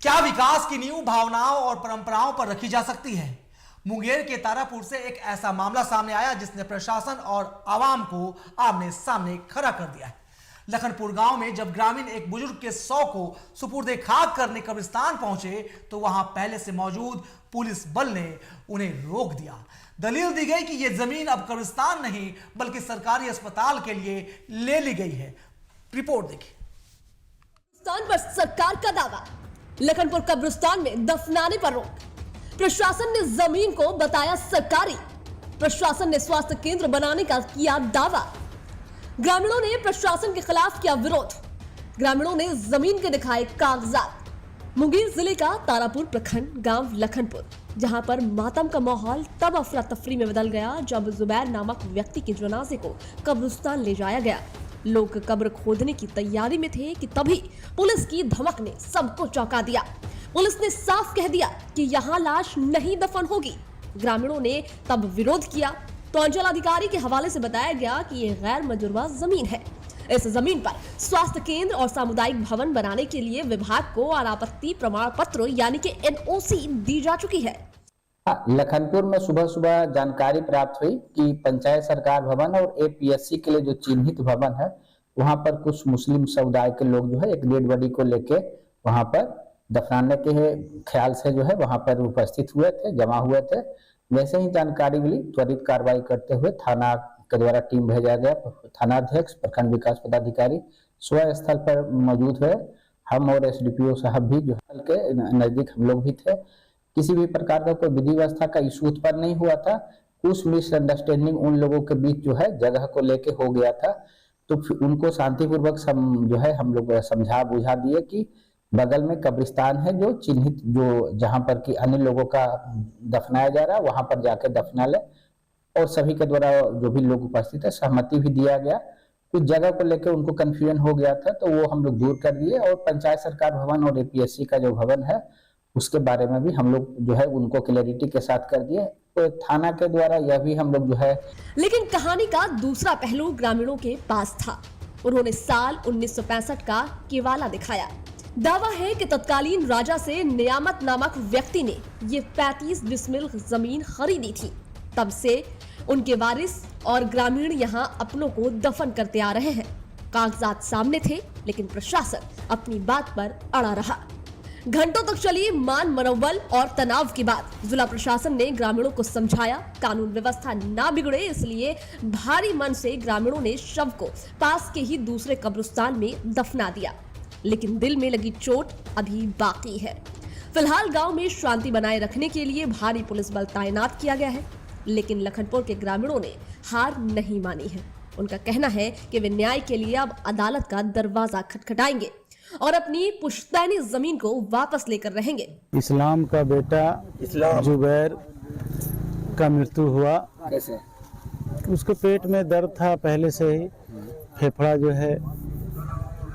क्या विकास की नींव भावनाओं और परंपराओं पर रखी जा सकती है? मुंगेर के तारापुर से एक ऐसा मामला सामने आया जिसने प्रशासन और आवाम को आमने सामने खड़ा कर दिया है। लखनपुर गांव में जब ग्रामीण एक बुजुर्ग के शव को सुपुर्दे खाक करने कब्रिस्तान पहुंचे तो वहां पहले से मौजूद पुलिस बल ने उन्हें रोक दिया। दलील दी गई कि यह जमीन अब कब्रिस्तान नहीं बल्कि सरकारी अस्पताल के लिए ले ली गई है। रिपोर्ट देखिए। कब्रिस्तान पर सरकार का दावा, लखनपुर कब्रिस्तान में दफनाने पर रोक। प्रशासन ने जमीन को बताया सरकारी। प्रशासन ने स्वास्थ्य केंद्र बनाने का किया दावा। ग्रामीणों ने प्रशासन के खिलाफ किया विरोध। ग्रामीणों ने जमीन के दिखाए कागजात। मुंगेर जिले का तारापुर प्रखंड गांव लखनपुर, जहां पर मातम का माहौल तब अफरा तफरी में बदल गया जब जुबैर नामक व्यक्ति के जनाजे को कब्रिस्तान ले जाया गया। लोग कब्र खोदने की तैयारी में थे कि तभी पुलिस की धमक ने सबको चौंका दिया। पुलिस ने साफ कह दिया कि यहाँ लाश नहीं दफन होगी। ग्रामीणों ने तब विरोध किया तो अंचल अधिकारी के हवाले से बताया गया कि यह गैर मंजूरवा जमीन है। इस जमीन पर स्वास्थ्य केंद्र और सामुदायिक भवन बनाने के लिए विभाग को अनापत्ति प्रमाण पत्र यानी कि NOC दी जा चुकी है। लखनपुर में सुबह सुबह जानकारी प्राप्त हुई कि पंचायत सरकार भवन और APSC के लिए जो चिन्हित भवन है वहां पर कुछ मुस्लिम समुदाय के लोग जो है एक डेड बॉडी को लेके वहां पर दफनाने के ख्याल से जो है वहां पर उपस्थित हुए थे, जमा हुए थे। वैसे ही जानकारी मिली, त्वरित कार्रवाई करते हुए थाना के द्वारा टीम भेजा गया। थानाध्यक्ष, प्रखंड विकास पदाधिकारी स्वयं स्थल पर मौजूद है। हम और SDPO साहब भी जो स्थल के नजदीक हम लोग भी थे। किसी भी प्रकार का कोई विधि व्यवस्था का इशू उत्पन्न नहीं हुआ था। कुछ मिसअंडरस्टैंडिंग उन लोगों के बीच जो है जगह को लेके हो गया था, तो उनको शांतिपूर्वक जो है हम लोग समझा बुझा दिए कि बगल में कब्रिस्तान है जो चिन्हित, जो जहां पर कि अन्य लोगों का दफनाया जा रहा है वहां पर जाकर दफना ले। और सभी के द्वारा जो भी लोग उपस्थित है सहमति भी दिया गया। कुछ जगह को लेकर उनको कंफ्यूजन हो गया था तो वो हम लोग दूर कर दिए। और पंचायत सरकार भवन और APSC का जो भवन है उसके बारे में भी हम लोग जो है उनको क्लैरिटी के साथ कर दिए। तो थाना के द्वारा यह भी हम लोग जो है। लेकिन कहानी का दूसरा पहलू ग्रामीणों के पास था। उन्होंने साल 1965 का केवाला दिखाया। दावा है कि तत्कालीन राजा से नियामत नामक व्यक्ति ने ये 35 डिसमिल जमीन खरीदी थी। तब से उनके वारिस और ग्रामीण यहाँ अपनों को दफन करते आ रहे हैं। कागजात सामने थे लेकिन प्रशासन अपनी बात पर अड़ा रहा। घंटों तक चली मान मनोबल और तनाव के बाद जिला प्रशासन ने ग्रामीणों को समझाया कानून व्यवस्था ना बिगड़े, इसलिए भारी मन से ग्रामीणों ने शव को पास के ही दूसरे कब्रिस्तान में दफना दिया। लेकिन दिल में लगी चोट अभी बाकी है। फिलहाल गांव में शांति बनाए रखने के लिए भारी पुलिस बल तैनात किया गया है। लेकिन लखनपुर के ग्रामीणों ने हार नहीं मानी है। उनका कहना है कि वे न्याय के लिए अब अदालत का दरवाजा खटखटाएंगे और अपनी पुश्तैनी जमीन को वापस लेकर रहेंगे। इस्लाम का बेटा जुबैर का मृत्यु हुआ। कैसे? उसके पेट में दर्द था पहले से ही, फेफड़ा जो है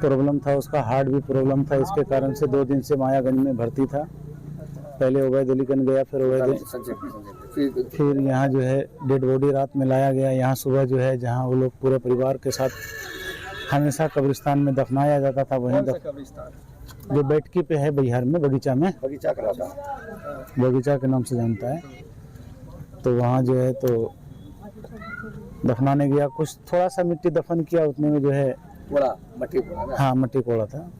प्रॉब्लम था, उसका हार्ट भी प्रॉब्लम था। इसके कारण से 2 दिन से मायागंज में भर्ती था। पहले ओवैदुल्लीगंज गया, फिर यहाँ जो है डेड बॉडी रात में लाया गया। यहाँ सुबह जो है जहाँ वो लोग पूरे परिवार के साथ हमेशा कब्रिस्तान में दफनाया जाता था, वहीं जो बैठकी पे है बिहार में, बगीचा में, बगीचा के नाम से जानता है। तो वहाँ जो है तो दफनाने गया। कुछ थोड़ा सा मिट्टी दफन किया, उतने में जो है हाँ मट्टी कोड़ा था।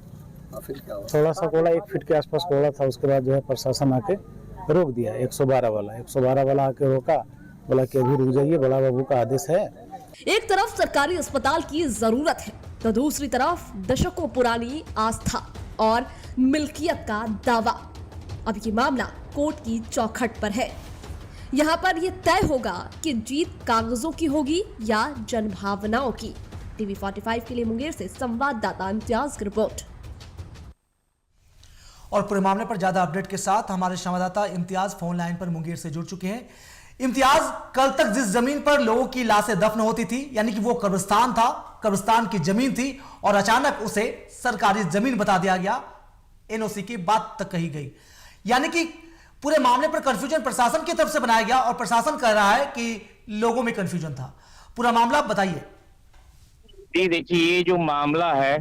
थोड़ा सा कोड़ा, 1 फीट के आसपास कोड़ा था। उसके बाद जो है प्रशासन आके रोक दिया। 112 वाला आके रोका, बोला कि अभी रुक जाइए, बड़ा बाबू का आदेश है। एक तरफ सरकारी अस्पताल की जरूरत है तो दूसरी तरफ दशकों पुरानी आस्था और मिल्कियत का दावा। अब ये मामला कोर्ट की चौखट पर है। यहाँ पर यह तय होगा कि जीत कागजों की होगी या जनभावनाओं की। TV 45 के लिए मुंगेर से संवाददाता इम्तियाज की रिपोर्ट। और पूरे मामले पर ज्यादा अपडेट के साथ हमारे संवाददाता इम्तियाज फोन लाइन पर मुंगेर से जुड़ चुके हैं। इम्तियाज, कल तक जिस जमीन पर लोगों की लाशें दफन होती थी यानी कि वो कब्रिस्तान था, कब्रिस्तान की जमीन थी और अचानक उसे सरकारी जमीन बता दिया गया। NOC की बात तक कही गई, यानी कि पूरे मामले पर कंफ्यूजन प्रशासन की तरफ से बनाया गया और प्रशासन कह रहा है कि लोगों में कंफ्यूजन था। पूरा मामला बताइए। जी देखिए, ये जो मामला है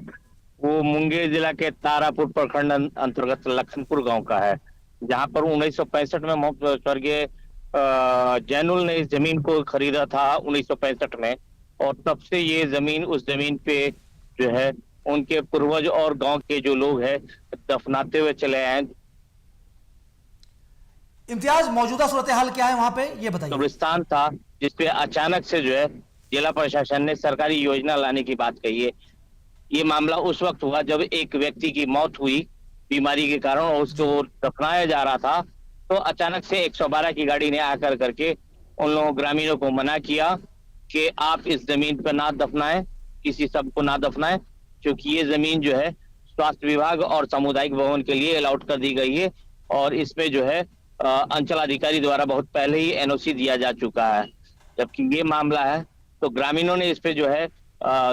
वो मुंगेर जिला के तारापुर प्रखंड अंतर्गत लखनपुर गांव का है, जहां पर 1965 में स्वर्गीय जैनुल ने इस जमीन को खरीदा था 1965 में, और तब से ये जमीन, उस जमीन पे जो है उनके पूर्वज और गांव के जो लोग हैं दफनाते हुए चले आए। इम्तियाज, मौजूदा सूरत हाल क्या है वहां पे, ये बताइए। कब्रिस्तान था जिसपे अचानक से जो है जिला प्रशासन ने सरकारी योजना लाने की बात कही है। ये मामला उस वक्त हुआ जब एक व्यक्ति की मौत हुई बीमारी के कारण और उसको दफनाया जा रहा था, तो अचानक से 112 की गाड़ी ने आकर करके उन लोगों ग्रामीणों को मना किया कि आप इस जमीन पर ना दफनाएं, किसी सब को ना दफनाएं, क्योंकि ये जमीन जो है स्वास्थ्य विभाग और सामुदायिक भवन के लिए अलॉट कर दी गई है और इसमें जो है अंचल अधिकारी द्वारा बहुत पहले ही एनओसी दिया जा चुका है। जबकि ये मामला है तो ग्रामीणों ने इस पे जो है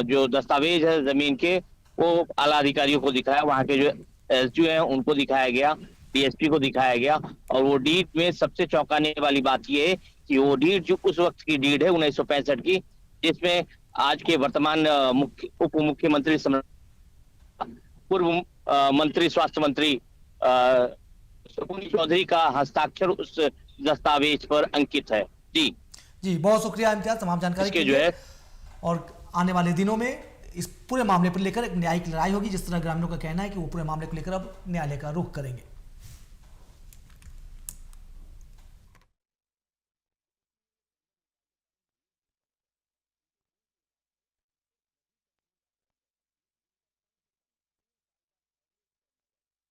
जो दस्तावेज है जमीन के वो आला अधिकारियों को दिखाया, वहां के जो एसडीओ हैं उनको दिखाया गया, डीएसपी को दिखाया गया, और वो डीड में सबसे चौंकाने वाली बात ये है कि वो डीड जो उस वक्त की डीड है 1965 की, जिसमें आज के वर्तमान उप मुख्यमंत्री पूर्व मंत्री स्वास्थ्य मंत्री सुपुनी चौधरी का हस्ताक्षर उस दस्तावेज पर अंकित है। जी जी, बहुत शुक्रिया इम्तियाज तमाम जानकारी के जो लिए। है और आने वाले दिनों में इस पूरे मामले पर लेकर एक न्यायिक लड़ाई होगी, जिस तरह ग्रामीणों का कहना है कि वो पूरे मामले को लेकर अब न्यायालय का रुख करेंगे।